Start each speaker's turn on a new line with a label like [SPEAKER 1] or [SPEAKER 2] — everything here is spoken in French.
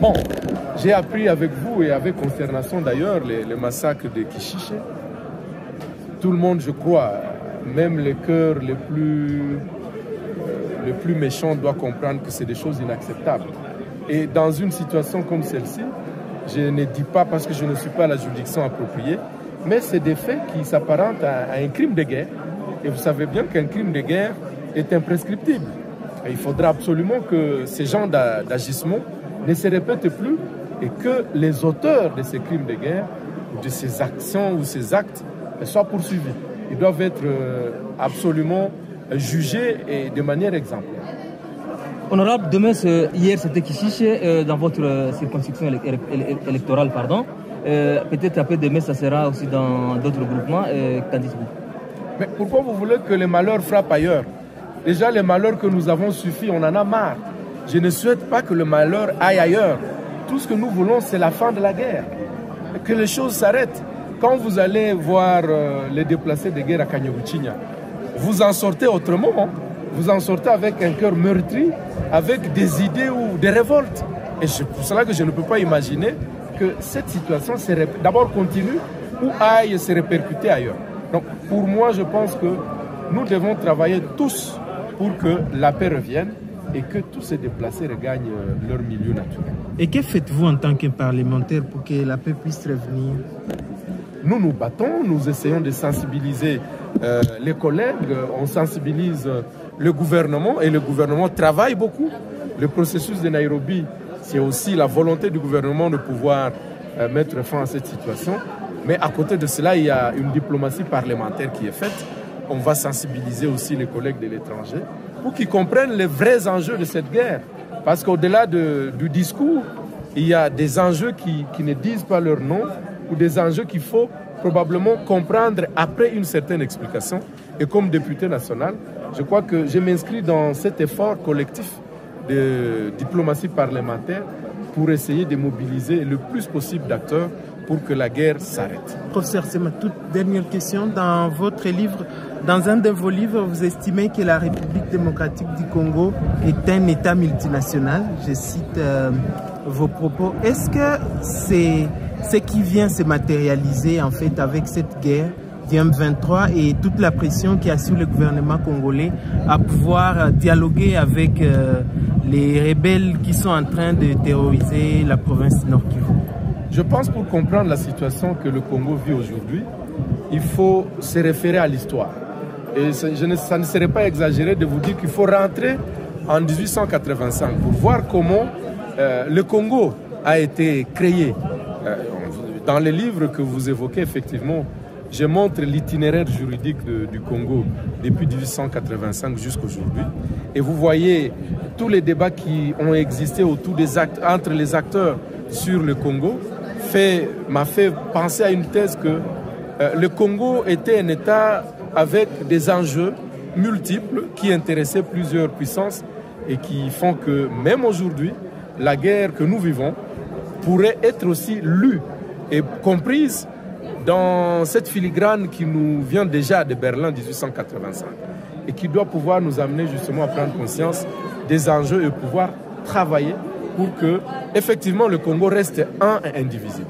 [SPEAKER 1] Bon, j'ai appris avec vous et avec consternation d'ailleurs les massacres de Kichiché. Tout le monde, je crois, même les cœurs les plus méchants doivent comprendre que c'est des choses inacceptables. Et dans une situation comme celle-ci, je ne dis pas parce que je ne suis pas la juridiction appropriée, mais c'est des faits qui s'apparentent à un crime de guerre. Et vous savez bien qu'un crime de guerre est imprescriptible. Et il faudra absolument que ces genres d'agissements ne se répètent plus et que les auteurs de ces crimes de guerre, de ces actions ou ces actes, soient poursuivis. Ils doivent être absolument jugés et de manière exemplaire.
[SPEAKER 2] Honorable, demain, hier c'était Kichiché dans votre circonscription électorale, pardon. Peut-être après demain, ça sera aussi dans d'autres groupements. Qu'en dites-vous?
[SPEAKER 1] Mais pourquoi vous voulez que les malheurs frappent ailleurs? Déjà, les malheurs que nous avons suffit, on en a marre. Je ne souhaite pas que le malheur aille ailleurs. Tout ce que nous voulons, c'est la fin de la guerre. Que les choses s'arrêtent. Quand vous allez voir les déplacés de guerre à Kanyabuchinya, vous en sortez autrement. Hein? Vous en sortez avec un cœur meurtri, avec des idées ou des révoltes. Et c'est pour cela que je ne peux pas imaginer que cette situation d'abord continue ou aille se répercuter ailleurs. Donc pour moi, je pense que nous devons travailler tous pour que la paix revienne et que tous ces déplacés regagnent leur milieu naturel.
[SPEAKER 3] Et que faites-vous en tant que parlementaire pour que la paix puisse revenir?
[SPEAKER 1] Nous nous battons, nous essayons de sensibiliser les collègues, on sensibilise le gouvernement et le gouvernement travaille beaucoup. Le processus de Nairobi, c'est aussi la volonté du gouvernement de pouvoir mettre fin à cette situation. Mais à côté de cela, il y a une diplomatie parlementaire qui est faite. On va sensibiliser aussi les collègues de l'étranger pour qu'ils comprennent les vrais enjeux de cette guerre. Parce qu'au-delà du discours, il y a des enjeux qui ne disent pas leur nom ou des enjeux qu'il faut probablement comprendre après une certaine explication. Et comme député national, je crois que je m'inscris dans cet effort collectif de diplomatie parlementaire pour essayer de mobiliser le plus possible d'acteurs pour que la guerre s'arrête.
[SPEAKER 3] Professeur, c'est ma toute dernière question. Dans votre livre, dans un de vos livres, vous estimez que la République démocratique du Congo est un État multinational. Je cite vos propos. Est-ce que c'est ce qui vient se matérialiser en fait avec cette guerre du M23 et toute la pression qui a sur le gouvernement congolais à pouvoir dialoguer avec les rebelles qui sont en train de terroriser la province Nord Kivu?
[SPEAKER 1] Je pense pour comprendre la situation que le Congo vit aujourd'hui, il faut se référer à l'histoire. Et ça ne serait pas exagéré de vous dire qu'il faut rentrer en 1885 pour voir comment le Congo a été créé. Dans les livres que vous évoquez, effectivement, je montre l'itinéraire juridique du Congo depuis 1885 jusqu'à aujourd'hui. Et vous voyez tous les débats qui ont existé autour des actes, entre les acteurs sur le Congo m'a fait penser à une thèse que le Congo était un État avec des enjeux multiples qui intéressaient plusieurs puissances et qui font que même aujourd'hui, la guerre que nous vivons pourrait être aussi lue et comprise dans cette filigrane qui nous vient déjà de Berlin 1885 et qui doit pouvoir nous amener justement à prendre conscience des enjeux et pouvoir travailler pour que effectivement le Congo reste un et indivisible.